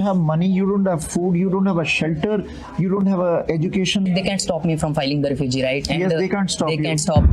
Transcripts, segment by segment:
have money, you don't have food, you don't have a shelter, you don't have a education. They can't stop me from filing the refugee, right? And yes, they can't stop They you. can't stop.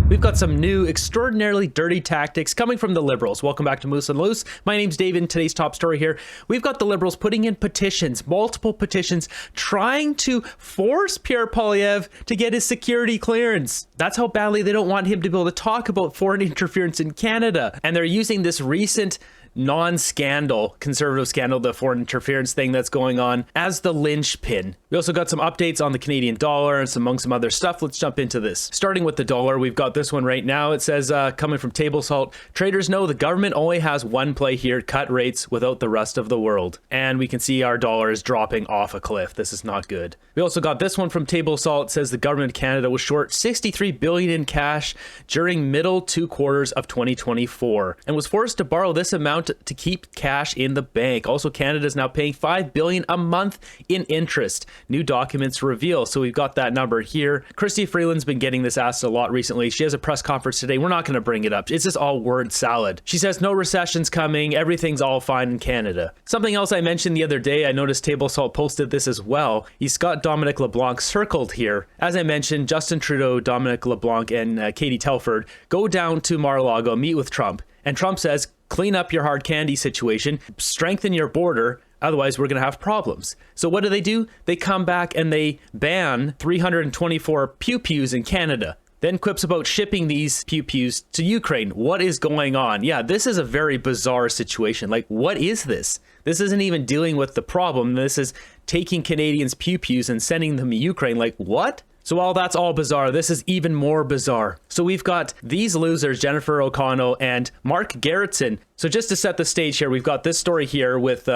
We've got some new, extraordinarily dirty tactics coming from the Liberals. Welcome back to Moose and Loose. My name's David. Today's top story here. We've got the Liberals putting in petitions, multiple petitions, trying to force Pierre Poilievre to get his security clearance. That's how badly they don't want him to be able to talk about foreign interference in Canada. And they're using this recent non-scandal, conservative scandal, the foreign interference thing that's going on, as the linchpin. We also got some updates on the Canadian dollar and among some other stuff. Let's jump into this. Starting with the dollar, we've got this one right now. It says, coming from Table Salt, traders know the government only has one play here, cut rates without the rest of the world. And we can see our dollar is dropping off a cliff. This is not good. We also got this one from Table Salt. It says the government of Canada was short $63 billion in cash during middle 2 quarters of 2024 and was forced to borrow this amount to keep cash in the bank. Also, Canada is now paying $5 billion a month in interest. New documents reveal. So we've got that number here. Christy Freeland's been getting this asked a lot recently. She has a press conference today. We're not going to bring it up. It's just all word salad. She says no recession's coming. Everything's all fine in Canada. Something else I mentioned the other day, I noticed Table Salt posted this as well. He's got Dominic LeBlanc circled here. As I mentioned, Justin Trudeau, Dominic LeBlanc, and Katie Telford go down to Mar-a-Lago, meet with Trump. And Trump says, clean up your hard candy situation, strengthen your border, otherwise we're going to have problems. So what do? They come back and they ban 324 pew-pews in Canada. Then quips about shipping these pew-pews to Ukraine. What is going on? Yeah, this is a very bizarre situation. Like, what is this? This isn't even dealing with the problem. This is taking Canadians' pew-pews and sending them to Ukraine. Like, what? So while that's all bizarre, this is even more bizarre. So we've got these losers, Jennifer O'Connell and Mark Gerritsen. So just to set the stage here, we've got this story here with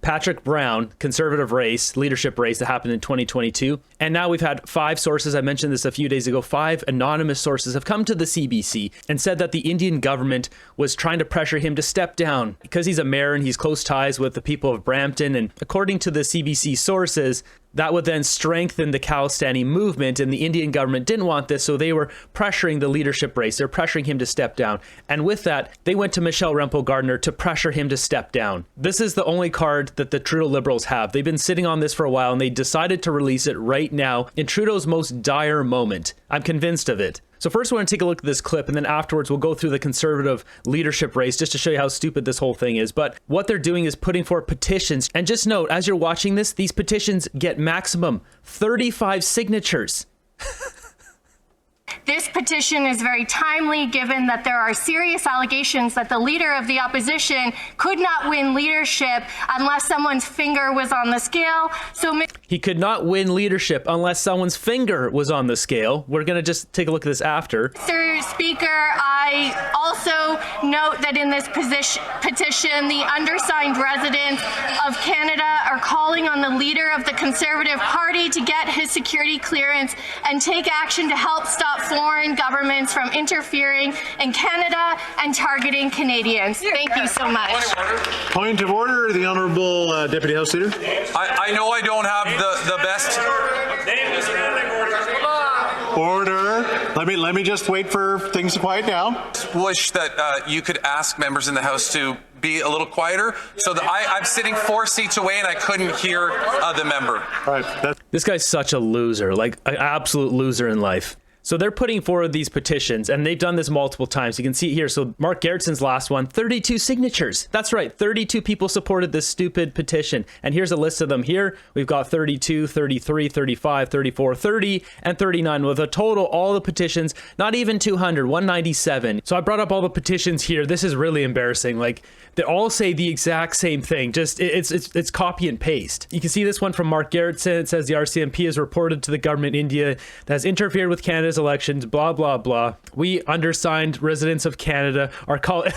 Patrick Brown, conservative race, leadership race that happened in 2022. And now we've had 5 sources, I mentioned this a few days ago, 5 anonymous sources have come to the CBC and said that the Indian government was trying to pressure him to step down because he's a mayor and he's close ties with the people of Brampton. And according to the CBC sources, that would then strengthen the Khalistani movement, and the Indian government didn't want this, so they were pressuring the leadership race. They're pressuring him to step down. And with that, they went to Michelle Rempel-Gardner to pressure him to step down. This is the only card that the Trudeau Liberals have. They've been sitting on this for a while, and they decided to release it right now in Trudeau's most dire moment. I'm convinced of it. So first, we're going to take a look at this clip, and then afterwards, we'll go through the conservative leadership race just to show you how stupid this whole thing is. But what they're doing is putting forth petitions. And just note, as you're watching this, these petitions get maximum 35 signatures. This petition is very timely given that there are serious allegations that the leader of the opposition could not win leadership unless someone's finger was on the scale. So he could not win leadership unless someone's finger was on the scale. We're going to just take a look at this after. Mr. Speaker, I also note that in this petition, the undersigned residents of Canada are calling on the leader of the Conservative Party to get his security clearance and take action to help stop foreign governments from interfering in Canada and targeting Canadians. Thank you so much. Point of order, the Honourable Deputy House Leader. I know I don't have the best. Order. Let me just wait for things to quiet down. Wish that you could ask members in the House to be a little quieter, so that I'm sitting 4 seats away and I couldn't hear the member. All right. This guy's such a loser, like an absolute loser in life. So they're putting forward these petitions, and they've done this multiple times. You can see it here. So Mark Gerritsen's last one, 32 signatures. That's right, 32 people supported this stupid petition. And here's a list of them here. We've got 32, 33, 35, 34, 30, and 39, with a total, all the petitions, not even 200, 197. So I brought up all the petitions here. This is really embarrassing. Like, they all say the exact same thing. Just, it's copy and paste. You can see this one from Mark Gerritsen. It says the RCMP has reported to the government in India that has interfered with Canada's elections, blah, blah, blah. We undersigned residents of Canada are calling...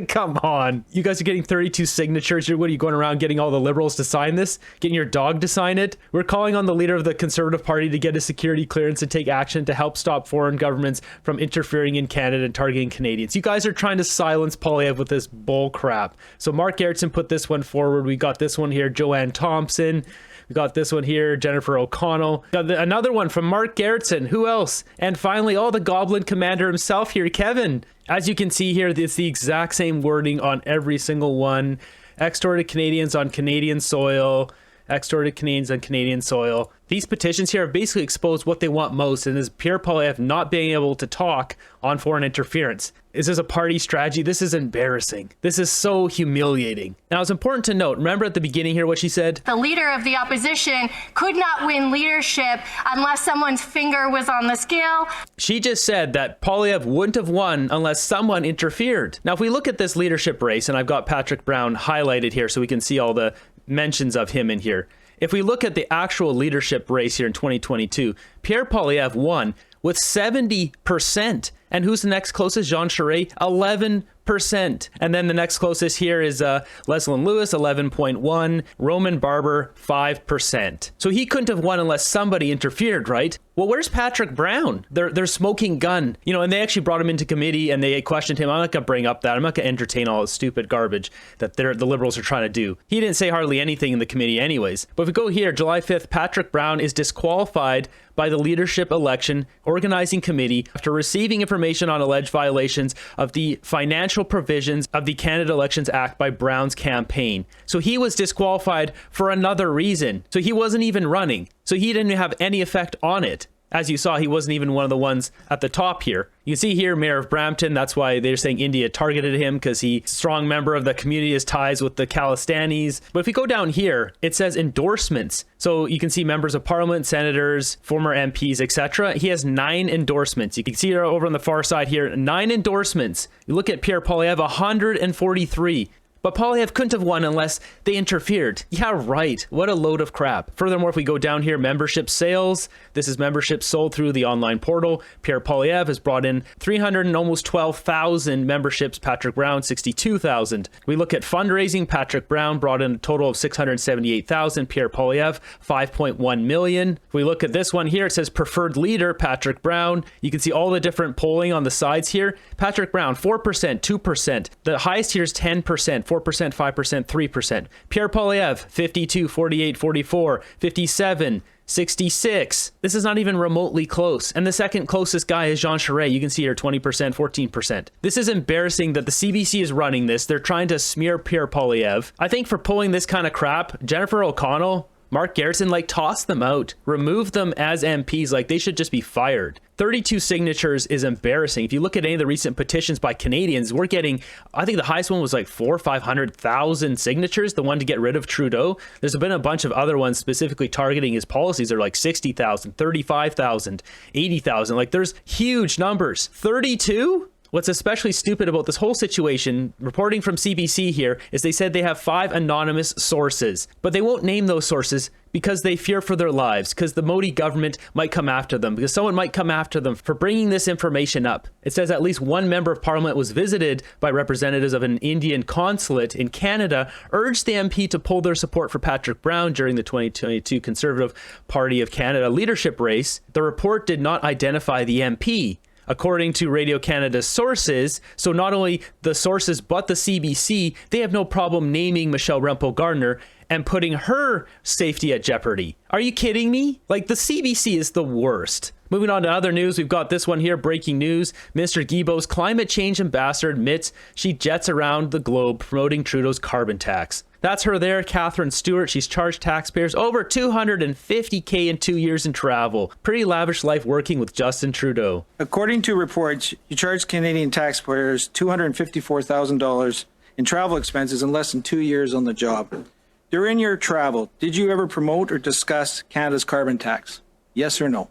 Come on. You guys are getting 32 signatures. What are you going around getting all the Liberals to sign this? Getting your dog to sign it? We're calling on the leader of the Conservative Party to get a security clearance and take action to help stop foreign governments from interfering in Canada and targeting Canadians. You guys are trying to silence Poilievre with this bull crap. So Mark Gerritsen put this one forward. We got this one here, Joanne Thompson. We got this one here, Jennifer O'Connell. Got another one from Mark Gerritsen. Who else? And finally, the Goblin Commander himself here, Kevin. As you can see here, it's the exact same wording on every single one. extorted Canadians on Canadian soil, extorted Canadians on Canadian soil. These petitions here have basically exposed what they want most, and is Pierre Poilievre not being able to talk on foreign interference. Is this a party strategy? This is embarrassing. This is so humiliating. Now, it's important to note, remember at the beginning here what she said? The leader of the opposition could not win leadership unless someone's finger was on the scale. She just said that Poilievre wouldn't have won unless someone interfered. Now, if we look at this leadership race, and I've got Patrick Brown highlighted here so we can see all the mentions of him in here. If we look at the actual leadership race here in 2022, Pierre Poilievre won with 70%. And who's the next closest? Jean Charest, 11%. And then the next closest here is Leslyn Lewis, 11.1. Roman Barber, 5%. So he couldn't have won unless somebody interfered, right? Well, where's Patrick Brown? They're smoking gun. You know, and they actually brought him into committee and they questioned him. I'm not going to bring up that. I'm not going to entertain all the stupid garbage that the Liberals are trying to do. He didn't say hardly anything in the committee anyways. But if we go here, July 5th, Patrick Brown is disqualified by the Leadership Election Organizing Committee after receiving information on alleged violations of the financial provisions of the Canada Elections Act by Brown's campaign. So he was disqualified for another reason. So he wasn't even running. So he didn't have any effect on it. As you saw, he wasn't even one of the ones at the top here. You see here, Mayor of Brampton, that's why they're saying India targeted him, because he's a strong member of the community, has ties with the Khalistanis. But if we go down here, it says endorsements. So you can see members of parliament, senators, former MPs, etc. He has 9 endorsements. You can see over on the far side here, 9 endorsements. You look at Pierre Poilievre, 143. But Poilievre couldn't have won unless they interfered. Yeah, right. What a load of crap. Furthermore, if we go down here, membership sales. This is membership sold through the online portal. Pierre Poilievre has brought in 300 and almost 12,000 memberships. Patrick Brown, 62,000. We look at fundraising. Patrick Brown brought in a total of 678,000. Pierre Poilievre, 5.1 million. If we look at this one here, it says preferred leader, Patrick Brown. You can see all the different polling on the sides here. Patrick Brown, 4%, 2%. The highest here is 10%. 4%, 5%, 3%. Pierre Poilievre, 52, 48, 44, 57, 66. This is not even remotely close. And the second closest guy is Jean Charest. You can see here 20%, 14%. This is embarrassing that the CBC is running this. They're trying to smear Pierre Poilievre. I think for pulling this kind of crap, Jennifer O'Connell, Mark Garrison, like, toss them out. Remove them as MPs. Like, they should just be fired. 32 signatures is embarrassing. If you look at any of the recent petitions by Canadians, we're getting, I think the highest one was like 400,000 or 500,000 signatures, the one to get rid of Trudeau. There's been a bunch of other ones specifically targeting his policies. They're like 60,000, 35,000, 80,000. Like, there's huge numbers. 32? What's especially stupid about this whole situation, reporting from CBC here, is they said they have 5 anonymous sources, but they won't name those sources because they fear for their lives, because the Modi government might come after them, because someone might come after them for bringing this information up. It says at least one member of parliament was visited by representatives of an Indian consulate in Canada, urged the MP to pull their support for Patrick Brown during the 2022 Conservative Party of Canada leadership race. The report did not identify the MP. According to Radio Canada's sources, so not only the sources but the CBC, they have no problem naming Michelle Rempel-Gardner and putting her safety at jeopardy. Are you kidding me? Like, the CBC is the worst. Moving on to other news, we've got this one here, breaking news. Minister Guilbeault's climate change ambassador admits she jets around the globe promoting Trudeau's carbon tax. That's her there, Catherine Stewart. She's charged taxpayers over $250K in 2 years in travel. Pretty lavish life working with Justin Trudeau. According to reports, you charged Canadian taxpayers $254,000 in travel expenses in less than 2 years on the job. During your travel, did you ever promote or discuss Canada's carbon tax? Yes or no?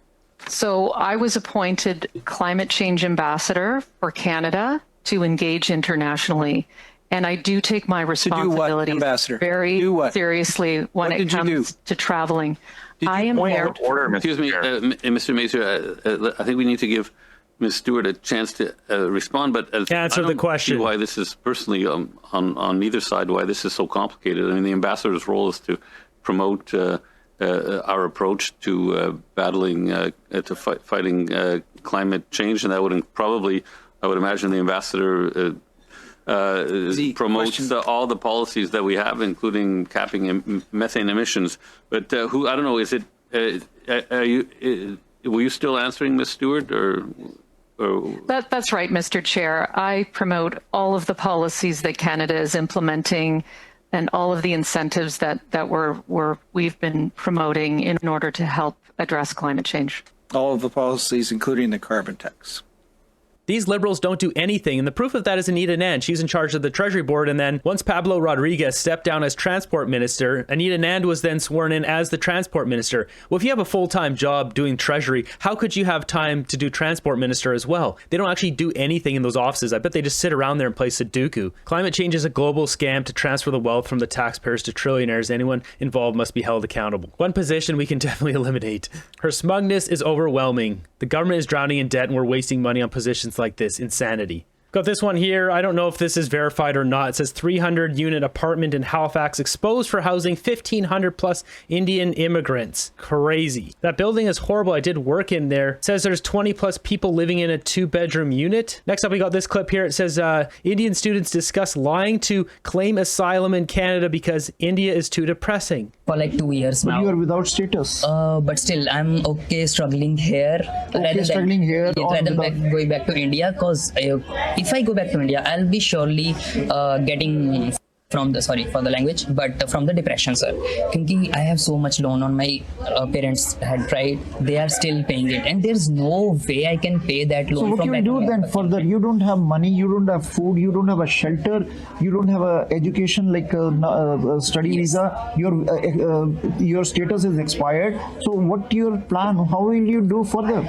So I was appointed climate change ambassador for Canada to engage internationally. And I do take my responsibilities very seriously when it comes to traveling. I am there. Excuse me, Mr. Mazur, I think we need to give Ms. Stewart a chance to respond, but answer the question. Why this is personally on neither side, why this is so complicated. I mean, the ambassador's role is to promote our approach to battling, fighting climate change, and that would probably, I would imagine, the ambassador promotes all the policies that we have, including capping methane emissions. But I don't know, is it? Were you still answering, Ms. Stewart, or? That's right, Mr. Chair. I promote all of the policies that Canada is implementing and all of the incentives that we've been promoting in order to help address climate change. All of the policies, including the carbon tax. These liberals don't do anything, and the proof of that is Anita Nand. She's in charge of the Treasury Board, and then once Pablo Rodriguez stepped down as transport minister, Anita Nand was then sworn in as the transport minister. Well, if you have a full-time job doing Treasury, how could you have time to do transport minister as well? They don't actually do anything in those offices. I bet they just sit around there and play Sudoku. Climate change is a global scam to transfer the wealth from the taxpayers to trillionaires. Anyone involved must be held accountable. One position we can definitely eliminate. Her smugness is overwhelming. The government is drowning in debt, and we're wasting money on positions like this. Insanity. Got this one here. I don't know if this is verified or not. It says 300 unit apartment in Halifax exposed for housing 1,500 plus Indian immigrants. Crazy. That building is horrible. I did work in there. It says there's 20 plus people living in a 2-bedroom unit. Next up, we got this clip here. It says Indian students discuss lying to claim asylum in Canada because India is too depressing. For like 2 years now. But you are without status. But still, I'm okay struggling here. Okay, struggling here. Rather than going back to India, because if I go back to India, I'll be surely getting from the, sorry for the language, but from the depression, sir. Because I have so much loan on my parents had tried, they are still paying it, and there's no way I can pay that loan. So what from you do then further? You don't have money, you don't have food, you don't have a shelter, you don't have a education like a study visa. Your status is expired. So what your plan? How will you do further?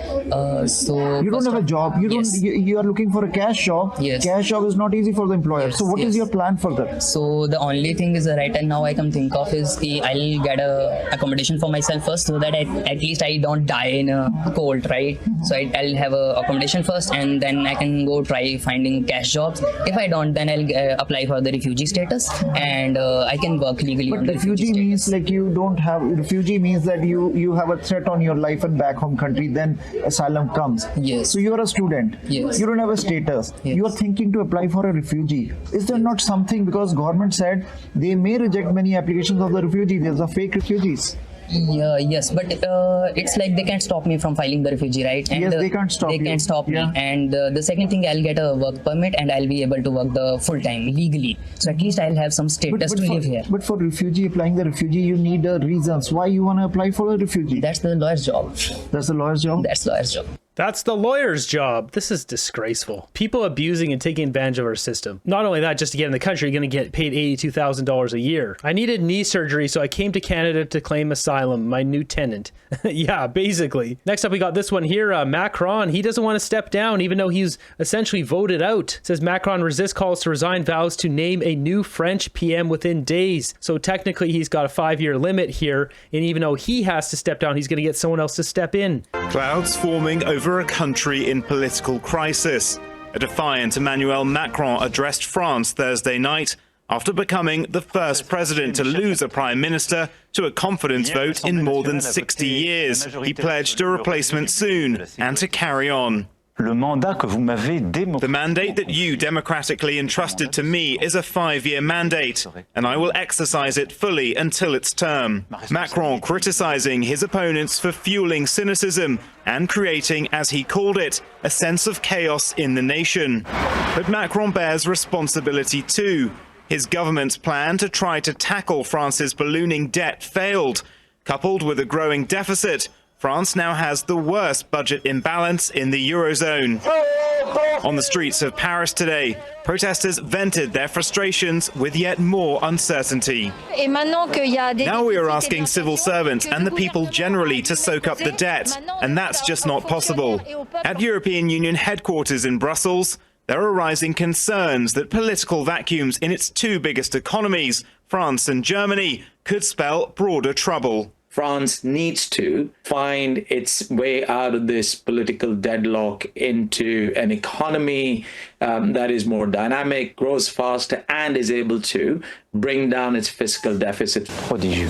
So you don't have a job. You don't. Yes. You are looking for a cash job. Yes. Cash job is not easy for the employer. Yes, so what is your plan further? So the only thing is right now I can think of is I'll get a accommodation for myself first, so that at least I don't die in a cold, right? So I'll have a accommodation first, and then I can go try finding cash jobs. If I don't, then I'll apply for the refugee status, and I can work legally. But on the refugee means like you don't have. Refugee means that you have a threat on your life and back home country. Then asylum comes. Yes. So you are a student. Yes. You don't have a status. Yes. You are thinking to apply for a refugee. Is there not something, because government said they may reject many applications of the refugees. There's a fake refugees. Yeah, yes, but it's like they can't stop me from filing the refugee, right? And yes, they can't stop They you. can't stop Yeah. me. And the second thing, I'll get a work permit, and I'll be able to work the full time legally. So at least I'll have some status to live here. But for refugee, applying the refugee, you need reasons. Why you want to apply for a refugee? That's the lawyer's job. That's the lawyer's job? That's the lawyer's job. That's the lawyer's job. This is disgraceful. People abusing and taking advantage of our system. Not only that, just to get in the country, you're going to get paid $82,000 a year. I needed knee surgery, so I came to Canada to claim asylum, my new tenant. Yeah, basically. Next up, we got this one here. Macron, he doesn't want to step down, even though he's essentially voted out. It says Macron resists calls to resign, vows to name a new French PM within days. So technically, he's got a 5-year limit here. And even though he has to step down, he's going to get someone else to step in. Clouds forming over a country in political crisis. A defiant Emmanuel Macron addressed France Thursday night after becoming the first president to lose a prime minister to a confidence vote in more than 60 years. He pledged a replacement soon and to carry on. The mandate that you democratically entrusted to me is a 5-year mandate, and I will exercise it fully until its term. Macron criticizing his opponents for fueling cynicism and creating, as he called it, a sense of chaos in the nation. But Macron bears responsibility too. His government's plan to try to tackle France's ballooning debt failed. Coupled with a growing deficit, France now has the worst budget imbalance in the Eurozone. On the streets of Paris today, protesters vented their frustrations with yet more uncertainty. Now we are asking civil servants and the people generally to soak up the debt, and that's just not possible. At European Union headquarters in Brussels, there are rising concerns that political vacuums in its 2 biggest economies, France and Germany, could spell broader trouble. France needs to find its way out of this political deadlock into an economy that is more dynamic, grows faster, and is able to bring down its fiscal deficit.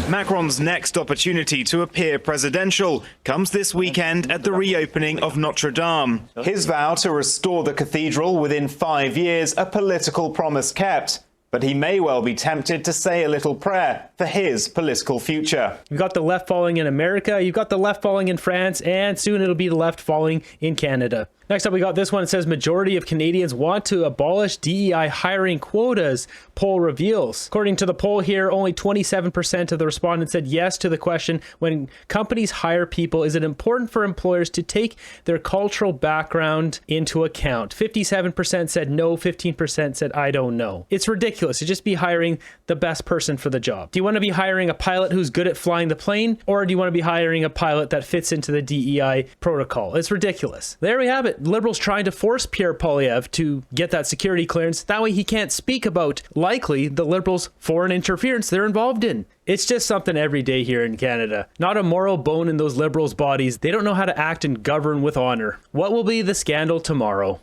Macron's next opportunity to appear presidential comes this weekend at the reopening of Notre Dame. His vow to restore the cathedral within 5 years, a political promise kept. But he may well be tempted to say a little prayer for his political future. You've got the left falling in America, you've got the left falling in France, and soon it'll be the left falling in Canada. Next up, we got this one. It says majority of Canadians want to abolish DEI hiring quotas, poll reveals. According to the poll here, only 27% of the respondents said yes to the question, when companies hire people, is it important for employers to take their cultural background into account? 57% said no, 15% said I don't know. It's ridiculous to just be hiring the best person for the job. Do you want to be hiring a pilot who's good at flying the plane, or do you want to be hiring a pilot that fits into the DEI protocol? It's ridiculous. There we have it. Liberals trying to force Pierre Poilievre to get that security clearance. That way he can't speak about likely the Liberals' foreign interference they're involved in. It's just something every day here in Canada. Not a moral bone in those Liberals' bodies. They don't know how to act and govern with honor. What will be the scandal tomorrow?